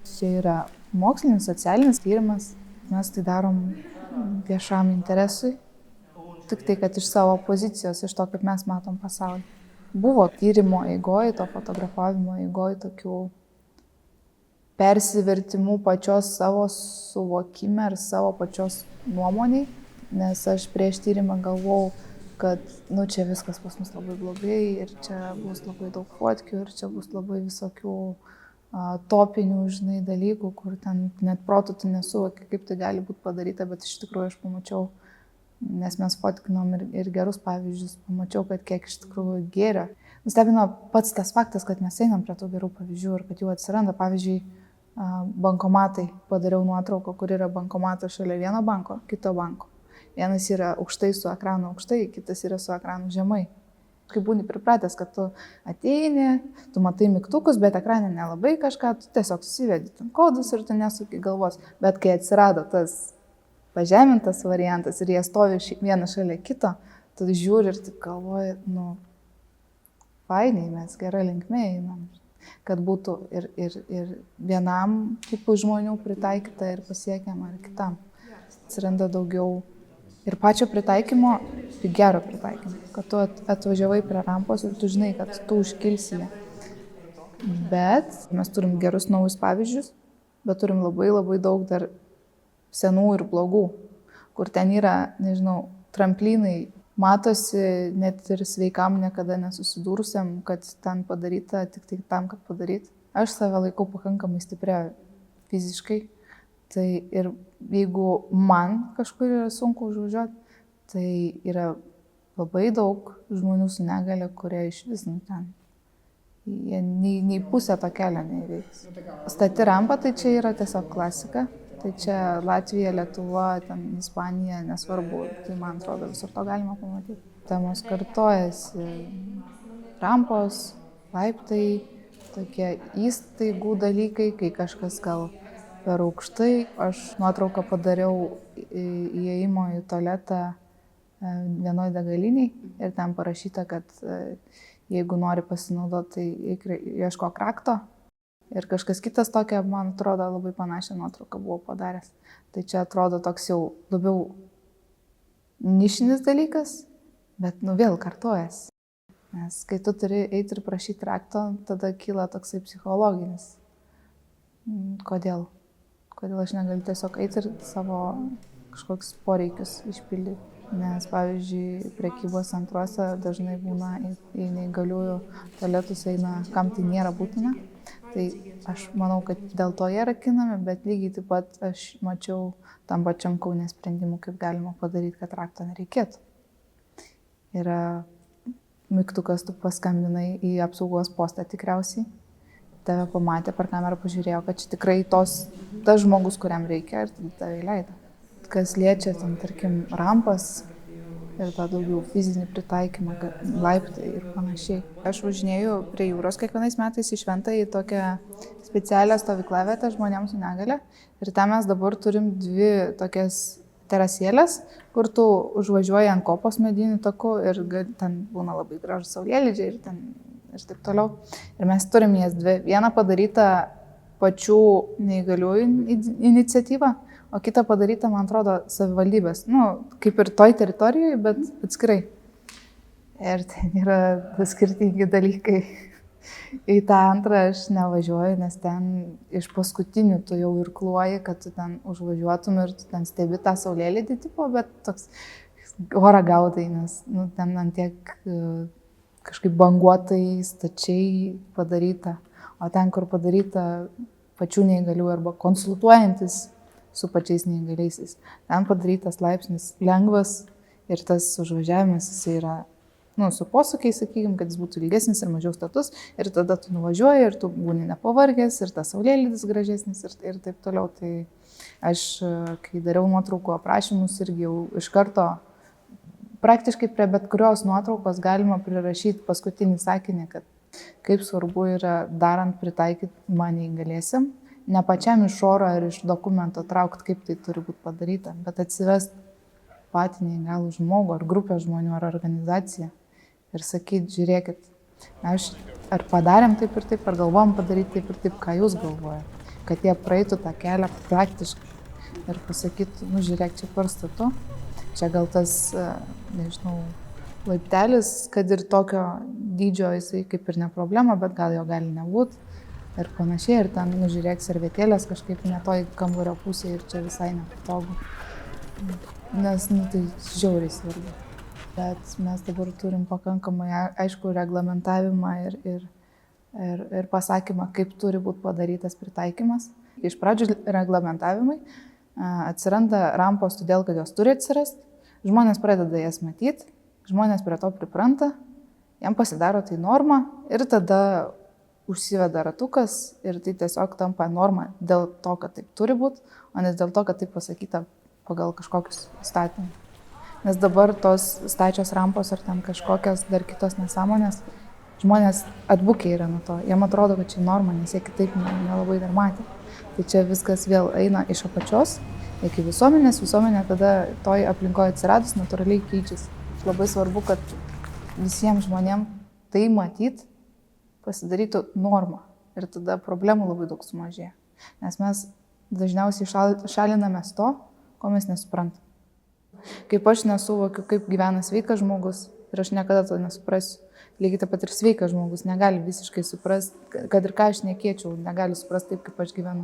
Čia yra mokslinis, socialinis tyrimas. Mes tai darom viešam interesui. Tik tai, kad iš savo pozicijos, iš to, kaip mes matom pasaulį. Buvo tyrimo eigoj, to fotografavimo eigoj tokių persivertimų pačios savo suvokime ir savo pačios nuomoniai. Nes aš prieš tyrimą galvojau, kad čia viskas pas mus labai blogai ir čia bus labai daug fotkių ir čia bus labai visokių topinių, dalykų, kur ten net protų tu nesuvoki, kaip tai gali būti padaryta, bet iš tikrųjų aš pamačiau, nes mes fotkinom ir gerus pavyzdžius, pamačiau, kad kiek iš tikrųjų gėrio. Nustebino pats tas faktas, kad mes einam prie tų gerų pavyzdžių ir kad jų atsiranda. Pavyzdžiui, bankomatai. Padariau nuotrauką, kur yra bankomatas šalia vieno banko, kito banko. Vienas yra aukštai su ekranu aukštai, kitas yra su ekranu žemai. Kai būni pripratęs, kad tu ateini, tu matai mygtukus, bet ekrane nelabai kažką, tu tiesiog susivedi ten kodus ir tu nesuki galvos. Bet kai atsirado tas pažemintas variantas ir jie stovi vienas šalia kito, tu žiūri ir tik galvoji, fainiai, mes gerą linkmę einam. Kad būtų ir vienam tipų žmonių pritaikyta ir pasiekiama, ir kitam. Atsiranda daugiau ir pačio pritaikymo, ir gero pritaikymo. Kad tu atvažiavai prie rampos ir tu žinai, kad tu užkilsi ją. Bet mes turim gerus naujus pavyzdžius, bet turim labai labai daug dar senų ir blogų, kur ten yra, tramplynai. Matosi net ir sveikam niekada nesusidūrusiam, kad ten padaryta tik tai tam, kad padaryti. Aš save laikau pakankamai stipria fiziškai. Tai ir jeigu man kažkur yra sunku užvažiuoti, tai yra labai daug žmonių su negalia, kurie iš vis ten. Jie nei pusę to kelio neįveiks. Stati rampa, tai čia yra tiesiog klasika. Tai čia Latvija, Lietuva, Ispanija, nesvarbu. Tai man atrodo, visur to galima pamatyti. Temos kartojasi. Rampos, laiptai, tokie įstaigų dalykai, kai kažkas gal per aukštai. Aš nuotrauką padariau įėjimo į tualetą vienoj degaliniai ir ten parašyta, kad jeigu nori pasinaudoti, tai ieško rakto. Ir kažkas kitas tokia, man atrodo, labai panašią nuotrauką buvo padaręs. Tai čia atrodo toks jau labiau nišinis dalykas, bet vėl kartojasi. Nes kai tu turi eiti ir prašyti rakto, tada kyla toksai psichologinis. Kodėl? Kodėl aš negaliu tiesiog eiti ir savo kažkokius poreikius išpildyti? Nes, pavyzdžiui, prekybos centruose dažnai būna į neįgaliųjų tualetus eina, kam tai nėra būtina. Tai aš manau, kad dėl to jie rakinami, bet lygiai taip pat aš mačiau tam pačiam Kaune sprendimų, kaip galima padaryti, kad rakto nereikėtų. Yra mygtukas, tu paskambinai į apsaugos postą tikriausiai, tave pamatė, per kamerą pažiūrėjo, kad čia tikrai tas žmogus, kuriam reikia, ir tada tave įleido. Kas liečia, tarkim, rampas ir tą daugiau fizinį pritaikymą, laiptai ir panašiai. Aš važinėju prie jūros kiekvienais metais į Šventąją į tokią specialią stovyklavietę žmonėms su negalia. Ir ten mes dabar turim 2 tokias terasėlės, kur tu užvažiuoji ant kopos medinių takų ir ten būna labai gražus saulėlydžiai ir taip toliau. Ir mes turim jas 2. Vieną padarytą pačių neįgaliųjų iniciatyvą, o kitą padaryta, man atrodo, savivaldybės. Kaip ir toj teritorijoje, bet atskirai. Ir ten yra skirtingi dalykai. Į tą antrą aš nevažiuoju, nes ten iš paskutinių tu jau irkluoji, kad tu ten užvažiuotum ir tu ten stebi tą saulėlydį tipo, bet toks orą gaudai, nes ten ant tiek kažkaip banguotai, stačiai padaryta. O ten, kur padaryta pačių neįgalių arba konsultuojantis su pačiais neįgaliaisiais. Ten padarytas laipsnis lengvas ir tas užvažiavimas jis yra, su posūkiais, sakykim, kad jis būtų ilgesnis ir mažiau status. Ir tada tu nuvažiuoji ir tu būni nepavargęs ir tas saulėlydis gražesnis ir taip toliau. Tai aš, kai dariau nuotraukų aprašymus, irgi jau iš karto praktiškai prie bet kurios nuotraukos galima prirašyti paskutinį sakinį, kad kaip svarbu yra darant pritaikyti neįgaliesiem. Ne pačiam iš oro ar iš dokumento traukti, kaip tai turi būti padaryta, bet atsivesti patį neįgalų žmogų ar grupę žmonių ar organizaciją ir sakyti, žiūrėkit, mes ar padarėm taip ir taip, ar galvojam padaryti taip ir taip, ką jūs galvojate. kad jie praeitų tą kelią praktiškai ir pasakytų, nu žiūrėk, čia per statu, čia gal tas, nežinau, laiptelis, kad ir tokio dydžio jisai kaip ir ne problema, bet gal jo gali nebūti ir panašiai, ir ten, nu žiūrėk, servetėlės kažkaip ne toj kambario pusėje ir čia visai nepatogu, nes, nu tai žiauriai svarbu. Bet mes dabar turim pakankamai aišku reglamentavimą ir pasakymą, kaip turi būti padarytas pritaikymas. Iš pradžių reglamentavimai atsiranda rampos todėl, kad jos turi atsirasti, žmonės pradeda jas matyti, žmonės prie to pripranta, jam pasidaro tai norma ir tada užsiveda ratukas ir tai tiesiog tampa norma dėl to, kad taip turi būti, o ne dėl to, kad taip pasakyta pagal kažkokius įstatymus. Nes dabar tos stačios rampos ar ten kažkokios dar kitos nesąmonės, žmonės atbukę yra nuo to. Jiem atrodo, kad čia norma, nes jie kitaip nelabai dar matė. Tai čia viskas vėl eina iš apačios iki visuomenės, visuomenė tada toj aplinkoje atsiradus natūraliai keičiasi. Labai svarbu, kad visiems žmonėms tai matyt pasidarytų norma ir tada problemų labai daug sumažėja. Nes mes dažniausiai šalinamės to, ko mes nesuprantam. Kaip aš nesuvokiu, kaip gyvena sveikas žmogus ir aš niekada to nesuprasiu. Lygiai taip pat ir sveikas žmogus negali visiškai suprasti, kad ir ką aš nekėčiau, negali suprasti taip, kaip aš gyvenu.